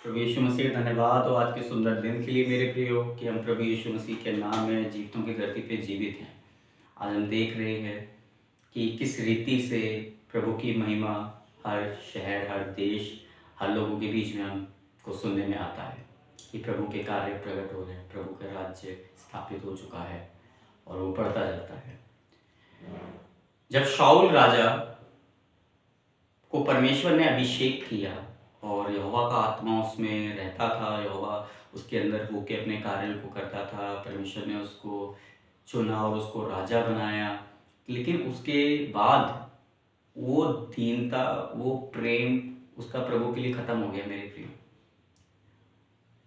प्रभु यीशु मसीह का धन्यवाद और आज के सुंदर दिन के लिए मेरे प्रियो कि हम प्रभु यीशु मसीह के नाम में जीवितों की धरती पे जीवित हैं। आज हम देख रहे हैं कि किस रीति से प्रभु की महिमा हर शहर, हर देश, हर लोगों के बीच में हमको सुनने में आता है कि प्रभु के कार्य प्रकट हो रहे हैं, प्रभु का राज्य स्थापित हो चुका है और वो बढ़ता जाता है। जब शाऊल राजा को परमेश्वर ने अभिषेक किया और यहोवा का आत्मा उसमें रहता था, यहोवा उसके अंदर होके अपने कार्यों को करता था, परमेश्वर ने उसको चुना और उसको राजा बनाया। लेकिन उसके बाद वो दीनता, वो प्रेम उसका प्रभु के लिए ख़त्म हो गया मेरे प्रिय।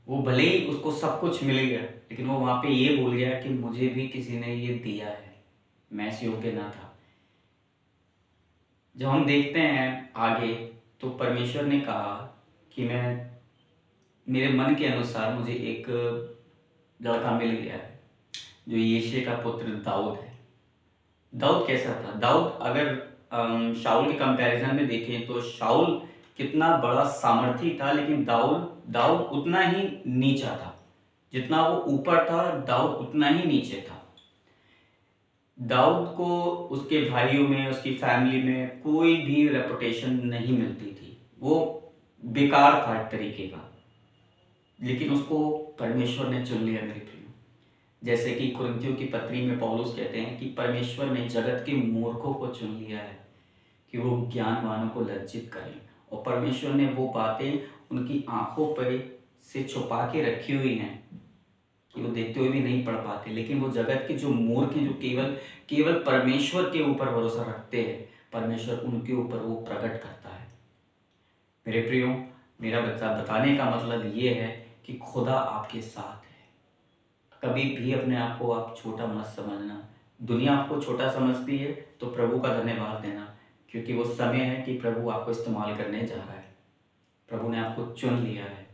वो भले ही उसको सब कुछ मिल गया, लेकिन वो वहाँ पे ये भूल गया कि मुझे भी किसी ने ये दिया है, मैं इस योग्य ना था। जब हम देखते हैं आगे तो परमेश्वर ने कहा कि मेरे मन के अनुसार मुझे एक लड़का मिल गया है जो यिशै का पुत्र दाऊद है। दाऊद कैसा था? दाऊद अगर शाऊल के कंपैरिजन में देखें तो शाऊल कितना बड़ा सामर्थी था, लेकिन दाऊद उतना ही नीचा था। जितना वो ऊपर था, दाऊद उतना ही नीचे था। दाऊद को उसके भाइयों में, उसकी फैमिली में कोई भी रेपुटेशन नहीं मिलती थी, वो बेकार था एक तरीके का, लेकिन उसको परमेश्वर ने चुन लिया मेरे प्रियो। जैसे कि कुरिन्थियों की पत्री में पौलुस कहते हैं कि परमेश्वर ने जगत के मूर्खों को चुन लिया है कि वो ज्ञानवानों को लज्जित करें, और परमेश्वर ने वो बातें उनकी आंखों पर से छुपा के रखी हुई हैं कि वो देखते हुए भी नहीं पढ़ पाते। लेकिन वो जगत के जो मूर्ख हैं, जो केवल परमेश्वर के ऊपर भरोसा रखते हैं, परमेश्वर उनके ऊपर वो प्रकट करता है। मेरे प्रियो, मेरा बताने का मतलब ये है कि खुदा आपके साथ है। कभी भी अपने आप को आप छोटा मत समझना। दुनिया आपको छोटा समझती है तो प्रभु का धन्यवाद देना, क्योंकि वो समय है कि प्रभु आपको इस्तेमाल करने जा रहा है। प्रभु ने आपको चुन लिया है।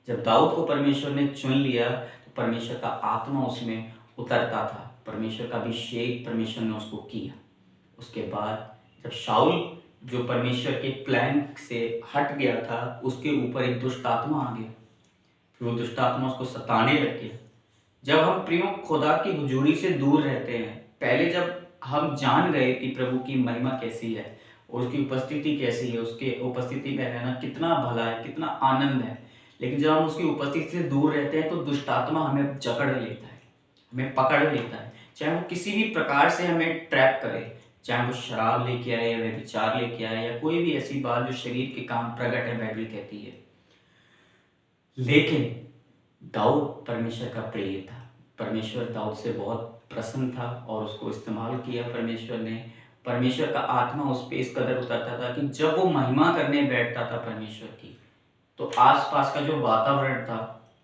जब दाऊद को परमेश्वर ने चुन लिया तो परमेश्वर का आत्मा उसमें उतरता था, परमेश्वर का अभिषेक परमेश्वर ने उसको किया। उसके बाद जब शाऊल जो परमेश्वर के प्लान से हट गया था, उसके ऊपर एक दुष्ट आत्मा आ गया, फिर वो दुष्ट आत्मा उसको सताने लग गया। जब हम प्रियो खुदा की हुजूरी से दूर रहते हैं, पहले जब हम जान गए कि प्रभु की महिमा कैसी है और उसकी उपस्थिति कैसी है, उसके उपस्थिति में रहना कितना भला है, कितना आनंद है, लेकिन जब हम उसकी उपस्थिति से दूर रहते हैं तो दुष्ट आत्मा हमें जकड़ लेता है, हमें पकड़ लेता है। चाहे वो किसी भी प्रकार से हमें ट्रैप करे, चाहे वो शराब लेके आए या व्यभिचार लेके आए या कोई भी ऐसी बात जो शरीर के काम प्रकट है, बाइबल कहती है। लेकिन दाऊद परमेश्वर का प्रिय था, परमेश्वर दाऊद से बहुत प्रसन्न था और उसको इस्तेमाल किया परमेश्वर ने। परमेश्वर का आत्मा उस पर इस कदर उतरता था कि जब वो महिमा करने बैठता था परमेश्वर की, तो आसपास का जो वातावरण था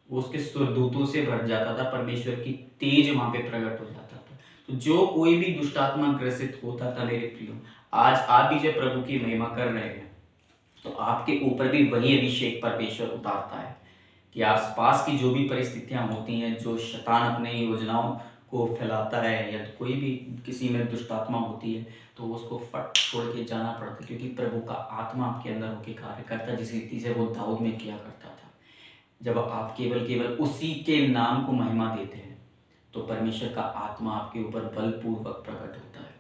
वो उसके स्वर्गदूतों से भर जाता था, परमेश्वर की तेज वहां पे प्रकट हो जाता था। तो जो कोई भी दुष्ट आत्मा ग्रसित होता था मेरे प्रियो, आज आप भी जब प्रभु की महिमा कर रहे हैं तो आपके ऊपर भी वही अभिषेक परमेश्वर उतारता है कि आसपास की जो भी परिस्थितियां होती हैं, जो शैतान अपने योजनाओं को फैलाता है या कोई भी किसी में दुष्ट आत्मा होती है, तो उसको फट छोड़ के जाना पड़ता है, क्योंकि प्रभु का आत्मा आपके अंदर होकर कार्य करता है, जिस रीति से वो दाऊद में किया करता था। जब आप केवल उसी के नाम को महिमा देते हैं तो परमेश्वर का आत्मा आपके ऊपर बलपूर्वक प्रकट होता है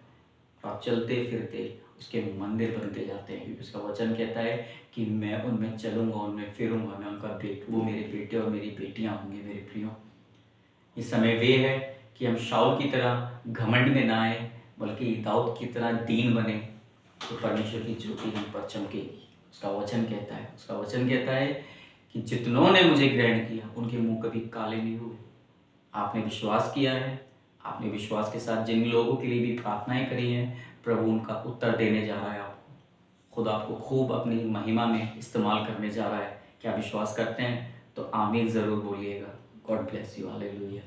और आप चलते फिरते उसके मंदिर बनते जाते हैं, क्योंकि उसका वचन कहता है कि मैं उनमें चलूंगा, उनमें फिरूंगा, मैं उनका वो मेरे बेटे और मेरी बेटियां होंगे। मेरे प्रियो, इस समय वे है कि हम शाऊल की तरह घमंड में ना आए, बल्कि दाऊद की तरह दीन बने, तो परमेश्वर की ज्योति हम पर चमकेगी। उसका वचन कहता है कि जितनों ने मुझे ग्रहण किया उनके मुंह कभी काले नहीं हुए। आपने विश्वास किया है, आपने विश्वास के साथ जिन लोगों के लिए भी प्रार्थनाएं करी हैं, प्रभु उनका उत्तर देने जा रहा है आपको। खुदा आपको खूब अपनी महिमा में इस्तेमाल करने जा रहा है। क्या विश्वास करते हैं? तो आमीन ज़रूर बोलिएगा। God bless you. हालेलुया।